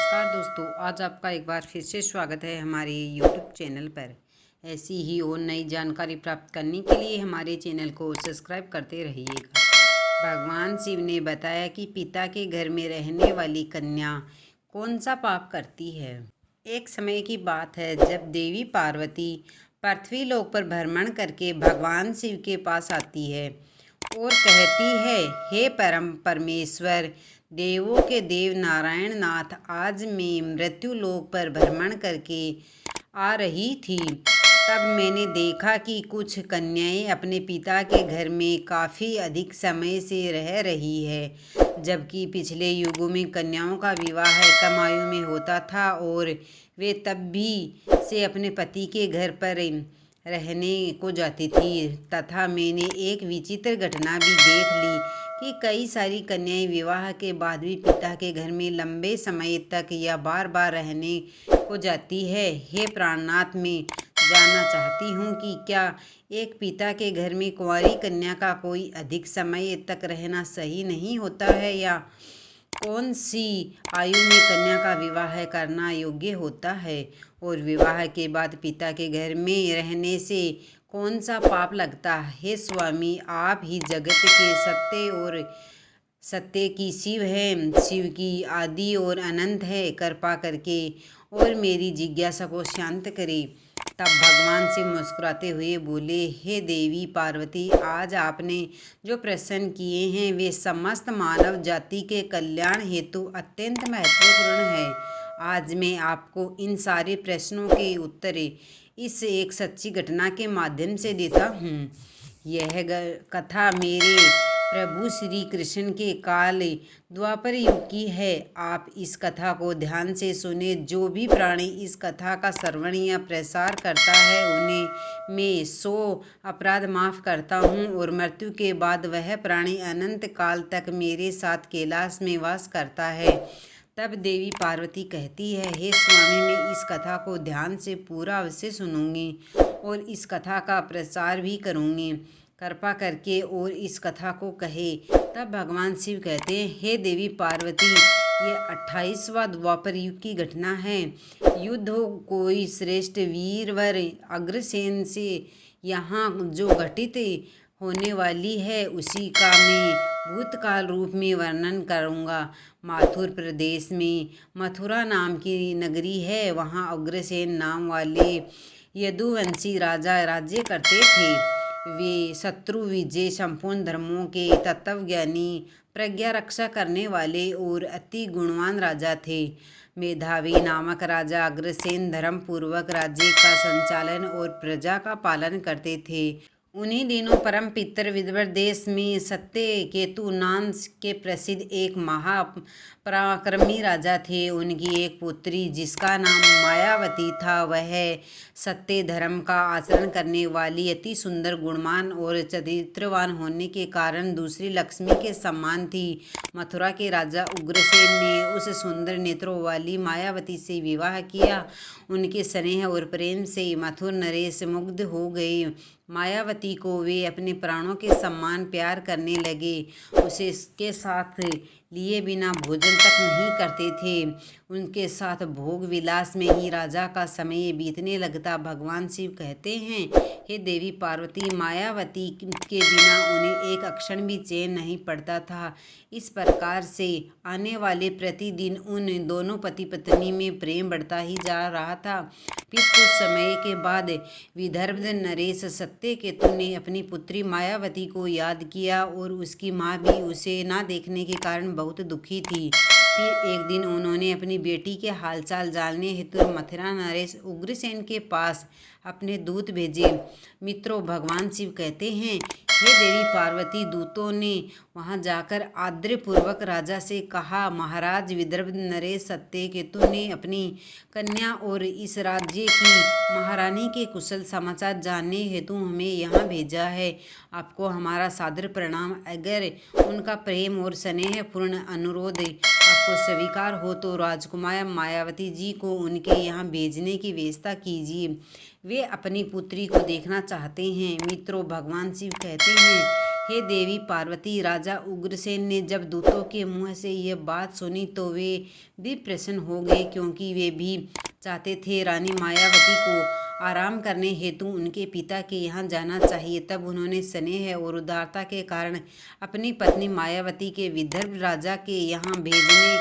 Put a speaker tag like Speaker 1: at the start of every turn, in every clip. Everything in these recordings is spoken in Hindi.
Speaker 1: नमस्कार दोस्तों, आज आपका एक बार फिर से स्वागत है हमारे YouTube चैनल पर। ऐसी ही और नई जानकारी प्राप्त करने के लिए हमारे चैनल को सब्सक्राइब करते रहिएगा। भगवान शिव ने बताया कि पिता के घर में रहने वाली कन्या कौन सा पाप करती है। एक समय की बात है जब देवी पार्वती पृथ्वी लोक पर भ्रमण करके भगवान शिव के पास आती है और कहती है, हे परम परमेश्वर, देवों के देव नारायण नाथ, आज मैं मृत्यु लोक पर भ्रमण करके आ रही थी। तब मैंने देखा कि कुछ कन्याएं अपने पिता के घर में काफ़ी अधिक समय से रह रही है, जबकि पिछले युगों में कन्याओं का विवाह कम आयु में होता था और वे तब भी से अपने पति के घर पर रहने को जाती थी। तथा मैंने एक विचित्र घटना भी देख ली कि कई सारी कन्याएं विवाह के बाद भी पिता के घर में लंबे समय तक या बार बार रहने को जाती है। हे प्राणनाथ, मैं जानना चाहती हूँ कि क्या एक पिता के घर में कुंवारी कन्या का कोई अधिक समय तक रहना सही नहीं होता है, या कौन सी आयु में कन्या का विवाह करना योग्य होता है, और विवाह के बाद पिता के घर में रहने से कौन सा पाप लगता है। हे स्वामी, आप ही जगत के सत्य की शिव है, शिव की आदि और अनंत है। कृपा करके और मेरी जिज्ञासा को शांत करें। तब भगवान शिव मुस्कुराते हुए बोले, हे देवी पार्वती, आज आपने जो प्रश्न किए हैं वे समस्त मानव जाति के कल्याण हेतु अत्यंत महत्वपूर्ण है। आज मैं आपको इन सारे प्रश्नों के उत्तर इस एक सच्ची घटना के माध्यम से देता हूँ। यह कथा मेरे प्रभु श्री कृष्ण के काल द्वापर युग की है। आप इस कथा को ध्यान से सुने। जो भी प्राणी इस कथा का श्रवण या प्रसार करता है उन्हें मैं 100 अपराध माफ़ करता हूँ, और मृत्यु के बाद वह प्राणी अनंत काल तक मेरे साथ कैलाश में वास करता है। तब देवी पार्वती कहती है, हे स्वामी, मैं इस कथा को ध्यान से पूरा अवश्य सुनूंगी और इस कथा का प्रसार भी करूंगी। कृपा करके और इस कथा को कहे। तब भगवान शिव कहते हैं, हे देवी पार्वती, यह 28वां द्वापर युग की घटना है। युद्ध कोई श्रेष्ठ वीरवर अग्रसेन से यहाँ जो घटित होने वाली है उसी का मैं भूतकाल रूप में वर्णन करूँगा। माथुर प्रदेश में मथुरा नाम की नगरी है। वहाँ अग्रसेन नाम वाले यदुवंशी राजा राज्य करते थे। वे शत्रु विजय, संपूर्ण धर्मों के तत्वज्ञानी, प्रज्ञा रक्षा करने वाले और अति गुणवान राजा थे। मेधावी नामक राजा अग्रसेन धर्म पूर्वक राज्य का संचालन और प्रजा का पालन करते थे। उन्हीं दिनों परम पितर विदर्भ देश में सत्यकेतु नाम के प्रसिद्ध एक महापराक्रमी राजा थे। उनकी एक पुत्री जिसका नाम मायावती था, वह सत्य धर्म का आचरण करने वाली, अति सुंदर, गुणवान और चरित्रवान होने के कारण दूसरी लक्ष्मी के समान थी। मथुरा के राजा उग्रसेन ने उस सुंदर नेत्रों वाली मायावती से विवाह किया। उनके स्नेह और प्रेम से मथुर नरेश मुग्ध हो गए। मायावती को वे अपने प्राणों के समान प्यार करने लगे। उसे के साथ लिए बिना भोजन तक नहीं करते थे। उनके साथ भोग विलास में ही राजा का समय बीतने लगता। भगवान शिव कहते हैं, हे देवी पार्वती, मायावती के बिना उन्हें एक क्षण भी चैन नहीं पड़ता था। इस प्रकार से आने वाले प्रतिदिन उन दोनों पति पत्नी में प्रेम बढ़ता ही जा रहा था। फिर कुछ समय के बाद विदर्भ नरेश सत्यकेतु ने अपनी पुत्री मायावती को याद किया, और उसकी माँ भी उसे ना देखने के कारण बहुत दुखी थी। फिर एक दिन उन्होंने अपनी बेटी के हालचाल जानने हेतु मथुरा नरेश उग्रसेन के पास अपने दूत भेजे। मित्रों, भगवान शिव कहते हैं, हे देवी पार्वती, दूतों ने वहां जाकर आदरपूर्वक राजा से कहा, महाराज, विदर्भ नरेश सत्यकेतु ने अपनी कन्या और इस राज्य की महारानी के कुशल समाचार जानने हेतु हमें यहाँ भेजा है। आपको हमारा सादर प्रणाम। अगर उनका प्रेम और स्नेह पूर्ण अनुरोध आपको स्वीकार हो तो राजकुमार मायावती जी को उनके यहाँ भेजने की व्यवस्था कीजिए। वे अपनी पुत्री को देखना चाहते हैं। मित्रों, भगवान शिव कहते हैं, हे देवी पार्वती, राजा उग्रसेन ने जब दूतों के मुँह से यह बात सुनी तो वे भी प्रसन्न हो गए, क्योंकि वे भी चाहते थे रानी मायावती को आराम करने हेतु उनके पिता के यहाँ जाना चाहिए। तब उन्होंने स्नेह और उदारता के कारण अपनी पत्नी मायावती के विदर्भ राजा के यहाँ भेजने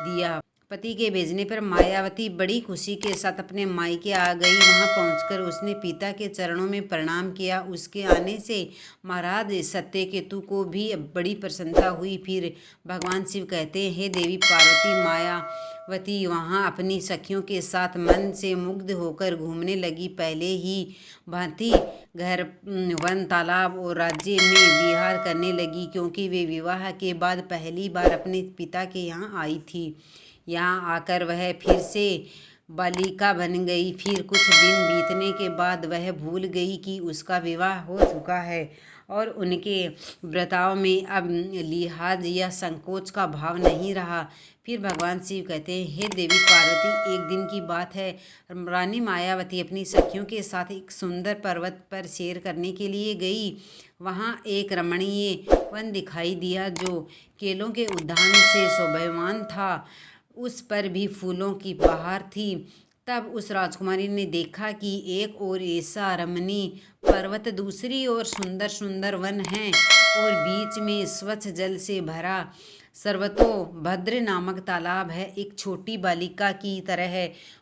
Speaker 1: दिया। पति के भेजने पर मायावती बड़ी खुशी के साथ अपने मायके आ गई। वहां पहुंचकर उसने पिता के चरणों में प्रणाम किया। उसके आने से महाराज सत्यकेतु को भी बड़ी प्रसन्नता हुई। फिर भगवान शिव कहते हैं, हे देवी पार्वती, मायावती वहां अपनी सखियों के साथ मन से मुग्ध होकर घूमने लगी। पहले ही भांति घर, वन, तालाब और राज्य में विहार करने लगी, क्योंकि वे विवाह के बाद पहली बार अपने पिता के यहाँ आई थी। यहाँ आकर वह फिर से बालिका बन गई। फिर कुछ दिन बीतने के बाद वह भूल गई कि उसका विवाह हो चुका है और उनके बर्ताव में अब लिहाज या संकोच का भाव नहीं रहा। फिर भगवान शिव कहते हैं, हे देवी पार्वती, एक दिन की बात है, रानी मायावती अपनी सखियों के साथ एक सुंदर पर्वत पर सैर करने के लिए गई। वहाँ एक रमणीय वन दिखाई दिया जो केलों के उद्यान से शोभायमान था। उस पर भी फूलों की बहार थी। तब उस राजकुमारी ने देखा कि एक और ऐसा रमणीय पर्वत, दूसरी ओर सुंदर सुंदर वन है और बीच में स्वच्छ जल से भरा सर्वतोभद्र नामक तालाब है। एक छोटी बालिका की तरह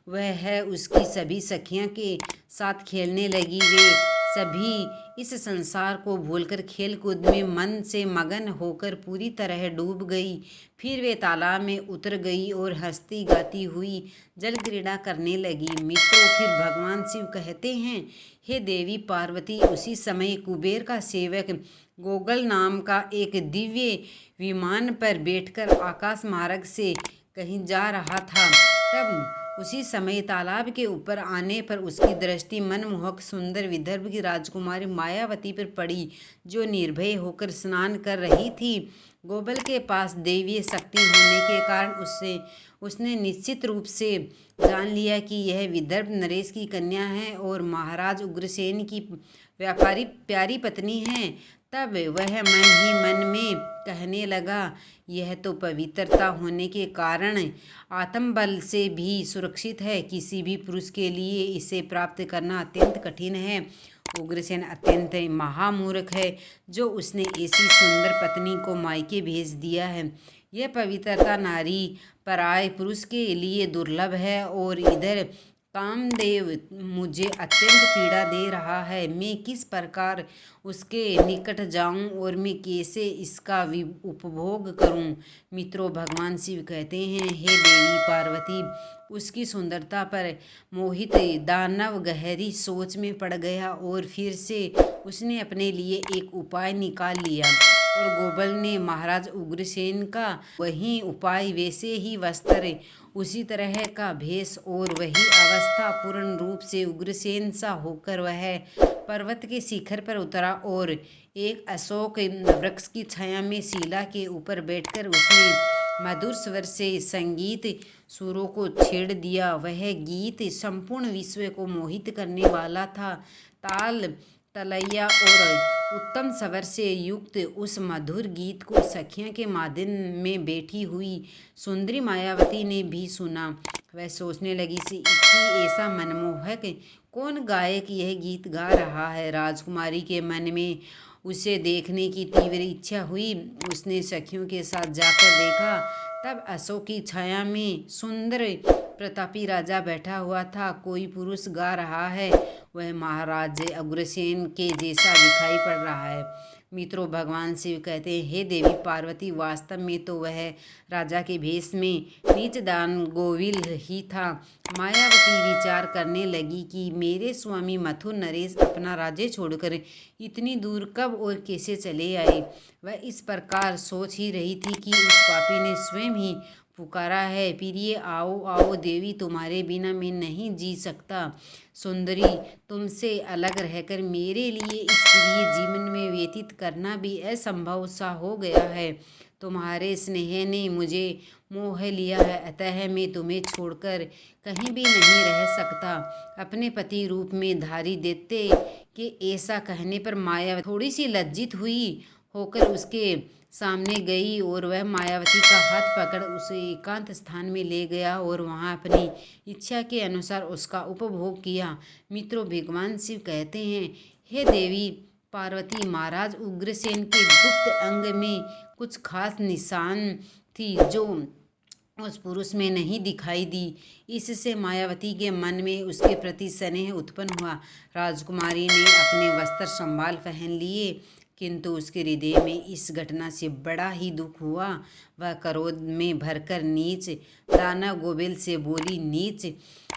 Speaker 1: वह उसकी सभी सखियां के साथ खेलने लगी। वे सभी इस संसार को भूलकर खेल कूद में मन से मगन होकर पूरी तरह डूब गई। फिर वे तालाब में उतर गई और हंसती गाती हुई जल क्रीड़ा करने लगी। मित्रों, फिर भगवान शिव कहते हैं, हे देवी पार्वती, उसी समय कुबेर का सेवक गोगल नाम का एक दिव्य विमान पर बैठकर आकाश मार्ग से कहीं जा रहा था। तब उसी समय तालाब के ऊपर आने पर उसकी दृष्टि मनमोहक सुंदर विदर्भ की राजकुमारी मायावती पर पड़ी, जो निर्भय होकर स्नान कर रही थी। गोबल के पास दैवीय शक्ति होने के कारण उसने निश्चित रूप से जान लिया कि यह विदर्भ नरेश की कन्या है और महाराज उग्रसेन की प्यारी पत्नी है। तब वह मन ही मन में कहने लगा, यह तो पवित्रता होने के कारण आत्मबल से भी सुरक्षित है। किसी भी पुरुष के लिए इसे प्राप्त करना अत्यंत कठिन है। उग्रसेन अत्यंत महामूर्ख है जो उसने ऐसी सुंदर पत्नी को मायके भेज दिया है। यह पवित्रता नारी पराये पुरुष के लिए दुर्लभ है और इधर कामदेव मुझे अत्यंत पीड़ा दे रहा है। मैं किस प्रकार उसके निकट जाऊं और मैं कैसे इसका उपभोग करूं। मित्रों, भगवान शिव कहते हैं, हे देवी पार्वती, उसकी सुंदरता पर मोहित दानव गहरी सोच में पड़ गया और फिर से उसने अपने लिए एक उपाय निकाल लिया और गोबल ने महाराज उग्रसेन का वही उपाय, वैसे ही वस्त्र, उसी तरह का भेष और वही अवस्था, पूर्ण रूप से उग्रसेन सा होकर वह पर्वत के शिखर पर उतरा और एक अशोक वृक्ष की छाया में शिला के ऊपर बैठकर उसने मधुर स्वर से संगीत सुरों को छेड़ दिया। वह गीत संपूर्ण विश्व को मोहित करने वाला था। ताल, तलैया और उत्तम स्वर से युक्त उस मधुर गीत को सखियों के माध्यम में बैठी हुई सुंदरी मायावती ने भी सुना। वह सोचने लगी कि ऐसा मनमोहक कौन गायक यह गीत गा रहा है। राजकुमारी के मन में उसे देखने की तीव्र इच्छा हुई। उसने सखियों के साथ जाकर देखा। तब अशोक की छाया में सुंदर प्रतापी राजा बैठा हुआ था। कोई पुरुष गा रहा है। वह महाराज उग्रसेन के जैसा दिखाई पड़ रहा है। मित्रों, भगवान शिव कहते हैं, हे देवी पार्वती, वास्तव में तो वह राजा के भेष में नीच दान गोविल ही था। मायावती विचार करने लगी कि मेरे स्वामी मथुर नरेश अपना राज्य छोड़कर इतनी दूर कब और कैसे चले आए। वह इस प्रकार सोच ही रही थी कि उस पापी ने स्वयं ही पुकारा है, प्रिय आओ आओ देवी, तुम्हारे बिना मैं नहीं जी सकता। सुंदरी, तुमसे अलग रहकर मेरे लिए इस प्रिय जीवन में व्यतीत करना भी असंभव सा हो गया है। तुम्हारे स्नेह ने मुझे मोह लिया है, अतः मैं तुम्हें छोड़कर कहीं भी नहीं रह सकता। अपने पति रूप में धारी देते कि ऐसा कहने पर माया थोड़ी सी लज्जित हुई। होकर उसके सामने गई और वह मायावती का हाथ पकड़ उसे एकांत स्थान में ले गया और वहां अपनी इच्छा के अनुसार उसका उपभोग किया। मित्रों, भगवान शिव कहते हैं, हे देवी पार्वती, महाराज उग्रसेन के गुप्त अंग में कुछ खास निशान थी जो उस पुरुष में नहीं दिखाई दी। इससे मायावती के मन में उसके प्रति स्नेह उत्पन्न हुआ। राजकुमारी ने अपने वस्त्र संभाल पहन लिए, किंतु उसके हृदय में इस घटना से बड़ा ही दुख हुआ। वह क्रोध में भरकर नीच दानव गोबेल से बोली, नीच,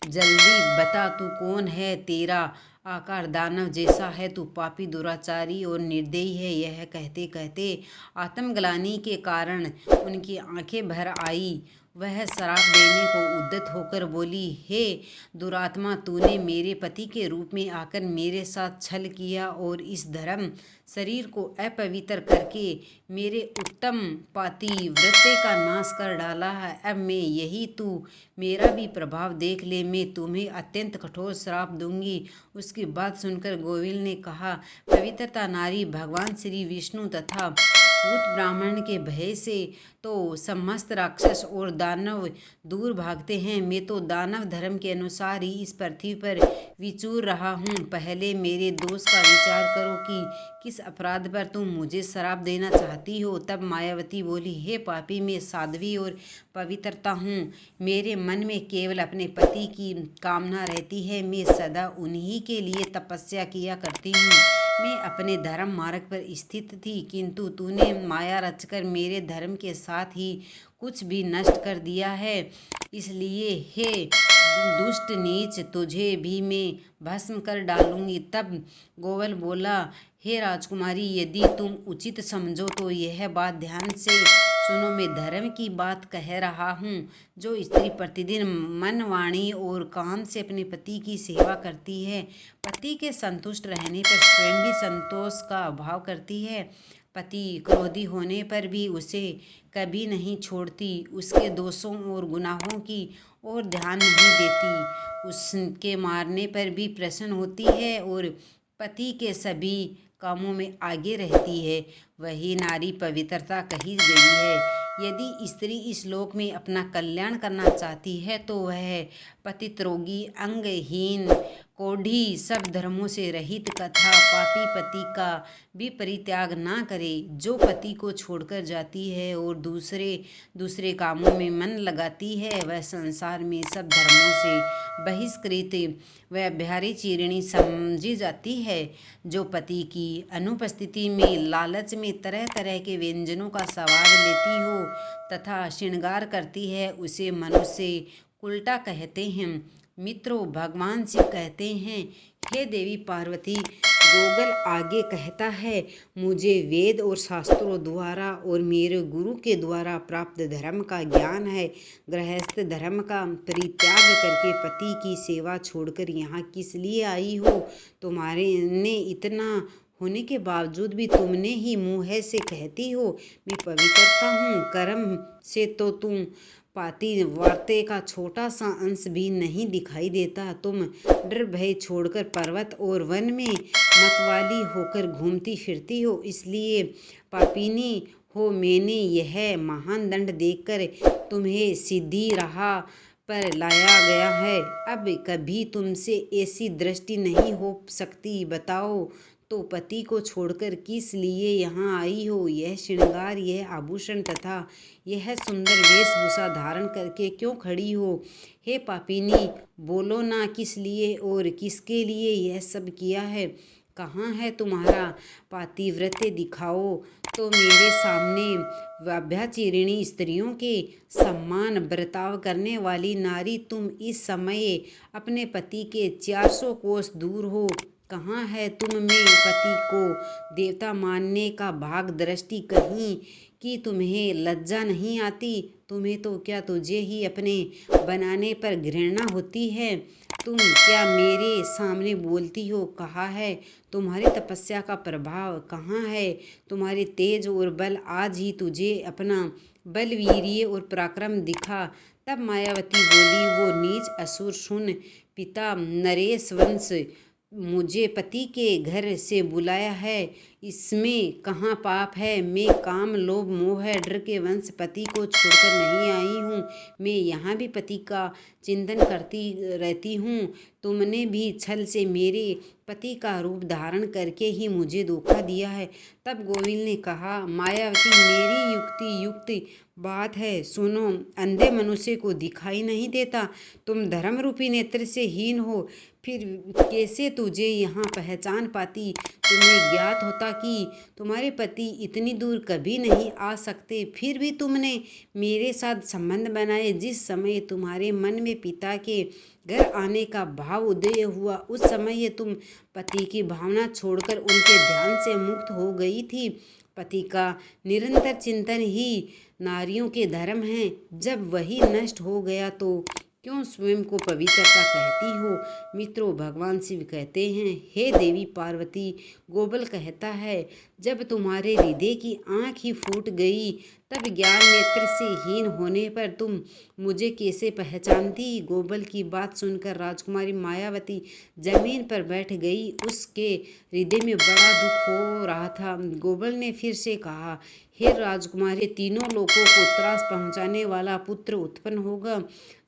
Speaker 1: जल्दी बता तू कौन है। तेरा आकार दानव जैसा है, तू पापी, दुराचारी और निर्दयी है। यह कहते कहते आत्मग्लानि के कारण उनकी आंखें भर आई। वह श्राप देने को उद्यत होकर बोली, हे दुरात्मा, तूने मेरे पति के रूप में आकर मेरे साथ छल किया और इस धर्म शरीर को अपवित्र करके मेरे उत्तम पातिव्रत्य का नाश कर डाला है। अब मैं यही तू मेरा भी प्रभाव देख ले, मैं तुम्हें अत्यंत कठोर श्राप दूंगी। उसकी बात सुनकर गोविल ने कहा, पवित्रता नारी भगवान श्री विष्णु तथा भूत ब्राह्मण के भय से तो समस्त राक्षस और दानव दूर भागते हैं। मैं तो दानव धर्म के अनुसार ही इस पृथ्वी पर विचूर रहा हूँ। पहले मेरे दोष का विचार करो कि किस अपराध पर तुम मुझे श्राप देना चाहती हो। तब मायावती बोली, हे पापी, मैं साध्वी और पवित्रता हूँ। मेरे मन में केवल अपने पति की कामना रहती है। मैं सदा उन्हीं के लिए तपस्या किया करती हूँ। मैं अपने धर्म मार्ग पर स्थित थी, किंतु तूने माया रचकर मेरे धर्म के साथ ही कुछ भी नष्ट कर दिया है। इसलिए हे दुष्ट नीच, तुझे भी मैं भस्म कर डालूंगी। तब गोवल बोला, हे राजकुमारी, यदि तुम उचित समझो तो यह बात ध्यान से सुनो। मैं धर्म की बात कह रहा हूँ। जो स्त्री प्रतिदिन मन, वाणी और काम से अपने पति की सेवा करती है, पति के संतुष्ट रहने पर स्वयं भी संतोष का अभाव करती है, पति क्रोधी होने पर भी उसे कभी नहीं छोड़ती, उसके दोषों और गुनाहों की ओर ध्यान नहीं देती, उसके मारने पर भी प्रसन्न होती है और पति के सभी कामों में आगे रहती है, वही नारी पवित्रता कही गई है। यदि स्त्री इस लोक में अपना कल्याण करना चाहती है तो वह पतितरोगी, अंगहीन, कोढ़ी, सब धर्मों से रहित तथा पापी पति का भी परित्याग ना करे। जो पति को छोड़कर जाती है और दूसरे कामों में मन लगाती है, वह संसार में सब धर्मों से बहिष्कृत वह बिहारी चीरणी समझी जाती है। जो पति की अनुपस्थिति में लालच में तरह तरह के व्यंजनों का स्वाद लेती हो तथा श्रृंगार करती है, उसे मनुष्य उल्टा कहते हैं। मित्रों, भगवान शिव कहते हैं, हे देवी पार्वती, गोगल आगे कहता है, मुझे वेद और शास्त्रों द्वारा और मेरे गुरु के द्वारा प्राप्त धर्म का ज्ञान है। गृहस्थ धर्म का परित्याग करके पति की सेवा छोड़कर यहाँ किस लिए आई हो? तुम्हारे ने इतना होने के बावजूद भी तुमने ही मुँह से कहती हो मैं पवित्रता हूँ। कर्म से तो तुम पातिव्रत्य का छोटा सा अंश भी नहीं दिखाई देता। तुम डर भय छोड़कर पर्वत और वन में मतवाली होकर घूमती फिरती हो, इसलिए पापिनी हो। मैंने यह महान दंड देकर तुम्हें सीधी राह पर लाया गया है। अब कभी तुमसे ऐसी दृष्टि नहीं हो सकती। बताओ तो पति को छोड़कर किस लिए यहाँ आई हो? यह श्रृंगार, यह आभूषण तथा यह सुंदर वेशभूषा धारण करके क्यों खड़ी हो? हे पापिनी, बोलो ना, किस लिए और किसके लिए यह सब किया है? कहाँ है तुम्हारा पातिव्रत्य? दिखाओ तो मेरे सामने। व्यभिचारिणी स्त्रियों के समान बर्ताव करने वाली नारी, तुम इस समय अपने पति के 400 कोस दूर हो। कहाँ है तुम में पति को देवता मानने का भाग दृष्टि? कहीं कि तुम्हें लज्जा नहीं आती? तुम्हें तो क्या तुझे ही अपने बनाने पर घृणा होती है? तुम क्या मेरे सामने बोलती हो? कहाँ है तुम्हारी तपस्या का प्रभाव? कहाँ है तुम्हारे तेज और बल? आज ही तुझे अपना बल, वीर्य और पराक्रम दिखा। तब मायावती बोली, वो नीच असुर, सुन, पिता नरेश वंश मुझे पति के घर से बुलाया है। इसमें कहाँ पाप है। मैं काम, लोभ, मोह, डर के वंश पति को छोड़कर नहीं आई हूँ। मैं यहाँ भी पति का चिंतन करती रहती हूँ। तुमने भी छल से मेरे पति का रूप धारण करके ही मुझे धोखा दिया है। तब गोविंद ने कहा, मायावती, मेरी युक्ति युक्त बात है, सुनो। अंधे मनुष्य को दिखाई नहीं देता। तुम धर्म रूपी नेत्र से हीन हो, फिर कैसे तुझे यहाँ पहचान पाती। तुम्हें ज्ञात होता कि तुम्हारे पति इतनी दूर कभी नहीं आ सकते, फिर भी तुमने मेरे साथ संबंध बनाए। जिस समय तुम्हारे मन में पिता के घर आने का भाव उदय हुआ, उस समय तुम पति की भावना छोड़कर उनके ध्यान से मुक्त हो गई थी। पति का निरंतर चिंतन ही नारियों के धर्म है। जब वही नष्ट हो गया तो क्यों स्वयं को पवित्रता कहती हो। मित्रों, भगवान शिव कहते हैं, हे देवी पार्वती, गोबल कहता है, जब तुम्हारे हृदय की आँख ही फूट गई, तब ज्ञान नेत्र से हीन होने पर तुम मुझे कैसे पहचानती। गोबल की बात सुनकर राजकुमारी मायावती जमीन पर बैठ गई। उसके हृदय में बड़ा दुख हो रहा था। गोबल ने फिर से कहा, हे राजकुमारी, तीनों लोगों को त्रास पहुंचाने वाला पुत्र उत्पन्न होगा।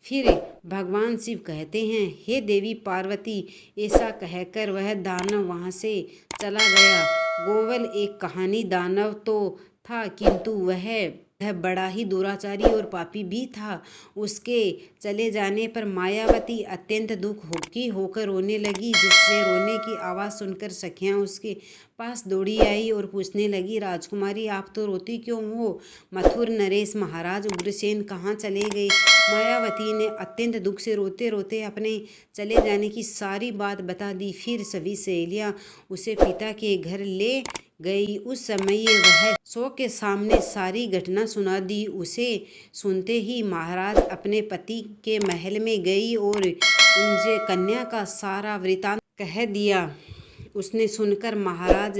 Speaker 1: फिर भगवान शिव कहते हैं, हे देवी पार्वती, ऐसा कहकर वह दानव वहां से चला गया। गोबल एक कहानी दानव तो था, किंतु वह बड़ा ही दुराचारी और पापी भी था। उसके चले जाने पर मायावती अत्यंत दुख की होकर रोने लगी, जिससे रोने की आवाज़ सुनकर सखियाँ उसके पास दौड़ी आई और पूछने लगी, राजकुमारी, आप तो रोती क्यों हो? मथुर नरेश महाराज उग्रसेन कहाँ चले गए? मायावती ने अत्यंत दुख से रोते रोते अपने चले जाने की सारी बात बता दी। फिर सभी सहेलियाँ उसे पिता के घर ले गई। उस समय वह शोक के सामने सारी घटना सुना दी। उसे सुनते ही महाराज अपने पति के महल में गई और उनसे कन्या का सारा वृतांत कह दिया। उसने सुनकर महाराज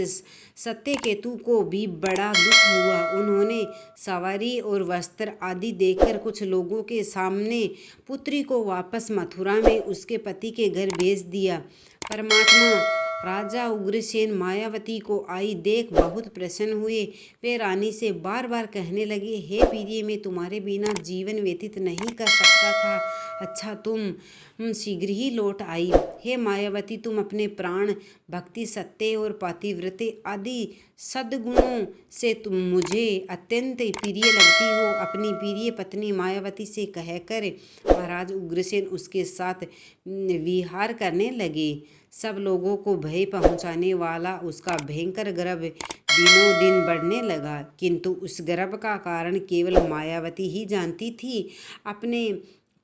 Speaker 1: सत्यकेतु को भी बड़ा दुख हुआ। उन्होंने सवारी और वस्त्र आदि देकर कुछ लोगों के सामने पुत्री को वापस मथुरा में उसके पति के घर भेज दिया। परमात्मा राजा उग्रसेन मायावती को आई देख बहुत प्रसन्न हुए। वे रानी से बार बार कहने लगे, हे प्रिय, मैं तुम्हारे बिना जीवन व्यतीत नहीं कर सकता था। अच्छा, तुम शीघ्र ही लौट आई। हे मायावती, तुम अपने प्राण, भक्ति, सत्य और पातिव्रत्य आदि सद्गुणों से तुम मुझे अत्यंत प्रिय लगती हो। अपनी प्रिय पत्नी मायावती से कहकर महाराज उग्रसेन उसके साथ विहार करने लगे। सब लोगों को भय पहुंचाने वाला उसका भयंकर गर्भ दिनों दिन बढ़ने लगा, किंतु उस गर्भ का कारण केवल मायावती ही जानती थी। अपने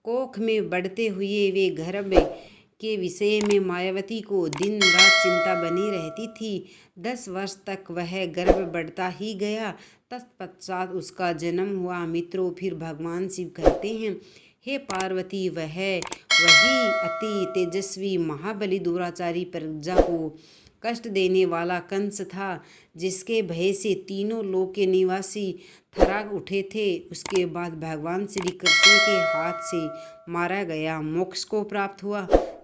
Speaker 1: कोख में बढ़ते हुए वे गर्भ के विषय में मायावती को दिन रात चिंता बनी रहती थी। 10 वर्ष तक वह गर्भ बढ़ता ही गया। तत्पश्चात उसका जन्म हुआ। मित्रों, फिर भगवान शिव कहते हैं, हे पार्वती, वही अति तेजस्वी महाबली दुराचारी प्रजा को कष्ट देने वाला कंस था, जिसके भय से तीनों लोक के निवासी थराग उठे थे। उसके बाद भगवान श्री कृष्ण के हाथ से मारा गया, मोक्ष को प्राप्त हुआ।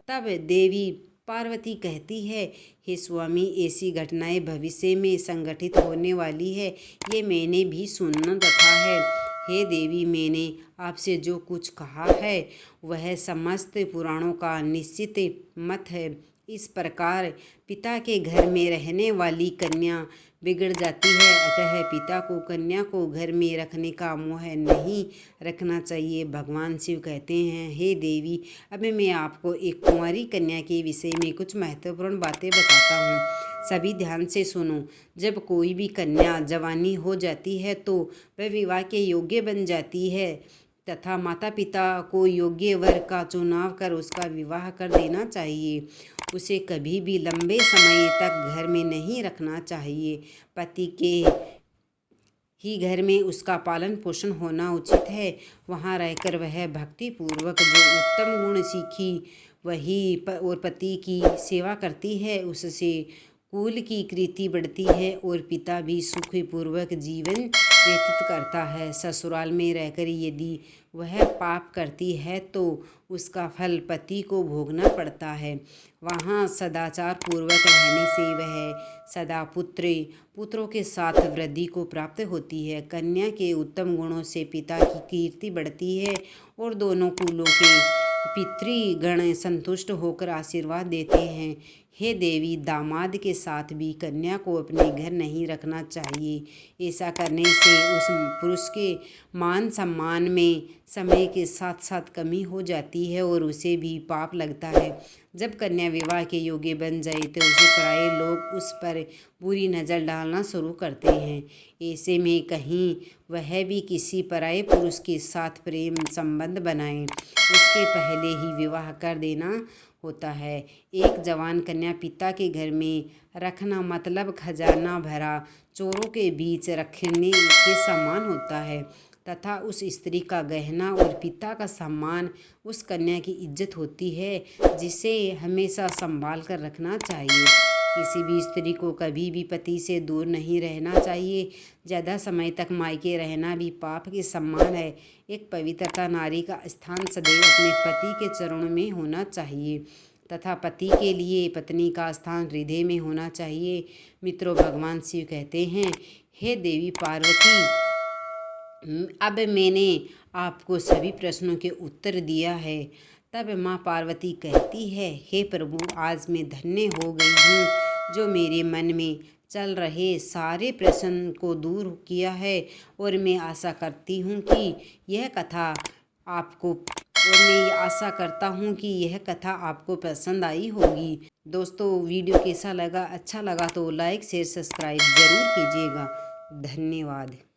Speaker 1: तब देवी पार्वती कहती है, हे स्वामी, ऐसी घटनाएं भविष्य में संघटित होने वाली है, ये मैंने भी सुन रखा है। हे देवी, मैंने आपसे जो कुछ कहा है वह समस्त पुराणों का निश्चित मत है। इस प्रकार पिता के घर में रहने वाली कन्या बिगड़ जाती है, अतः पिता को कन्या को घर में रखने का मोह नहीं रखना चाहिए। भगवान शिव कहते हैं, हे देवी, अब मैं आपको एक कुंवारी कन्या के विषय में कुछ महत्वपूर्ण बातें बताता हूँ। सभी ध्यान से सुनो। जब कोई भी कन्या जवानी हो जाती है तो वह विवाह के योग्य बन जाती है तथा माता पिता को योग्य वर का चुनाव कर उसका विवाह कर देना चाहिए। उसे कभी भी लंबे समय तक घर में नहीं रखना चाहिए। पति के ही घर में उसका पालन पोषण होना उचित है। वहाँ रहकर वह भक्ति पूर्वक जो उत्तम गुण सीखी वही और पति की सेवा करती है, उससे कुल की कीर्ति बढ़ती है और पिता भी सुखपूर्वक जीवन व्यतीत करता है। ससुराल में रहकर यदि वह पाप करती है तो उसका फल पति को भोगना पड़ता है। वहाँ सदाचार पूर्वक रहने से वह सदा पुत्रों के साथ वृद्धि को प्राप्त होती है। कन्या के उत्तम गुणों से पिता की कीर्ति बढ़ती है और दोनों कुलों के पितृगण संतुष्ट होकर आशीर्वाद देते हैं। हे देवी, दामाद के साथ भी कन्या को अपने घर नहीं रखना चाहिए। ऐसा करने से उस पुरुष के मान सम्मान में समय के साथ साथ कमी हो जाती है और उसे भी पाप लगता है। जब कन्या विवाह के योग्य बन जाए तो उसे पराये लोग उस पर बुरी नज़र डालना शुरू करते हैं। ऐसे में कहीं वह भी किसी पराये पुरुष के साथ प्रेम संबंध बनाए, उसके पहले ही विवाह कर देना होता है। एक जवान कन्या पिता के घर में रखना मतलब खजाना भरा चोरों के बीच रखने के समान होता है तथा उस स्त्री का गहना और पिता का सम्मान उस कन्या की इज्जत होती है, जिसे हमेशा संभाल कर रखना चाहिए। किसी भी स्त्री को कभी भी पति से दूर नहीं रहना चाहिए। ज़्यादा समय तक मायके रहना भी पाप के समान है। एक पवित्रता नारी का स्थान सदैव अपने पति के चरणों में होना चाहिए तथा पति के लिए पत्नी का स्थान हृदय में होना चाहिए। मित्रों, भगवान शिव कहते हैं, हे देवी पार्वती, अब मैंने आपको सभी प्रश्नों के उत्तर दिया है। तब माँ पार्वती कहती है, हे प्रभु, आज मैं धन्य हो गई हूँ जो मेरे मन में चल रहे सारे प्रश्न को दूर किया है और मैं आशा करता हूँ कि यह कथा आपको पसंद आई होगी। दोस्तों, वीडियो कैसा लगा? अच्छा लगा तो लाइक शेयर सब्सक्राइब ज़रूर कीजिएगा। धन्यवाद।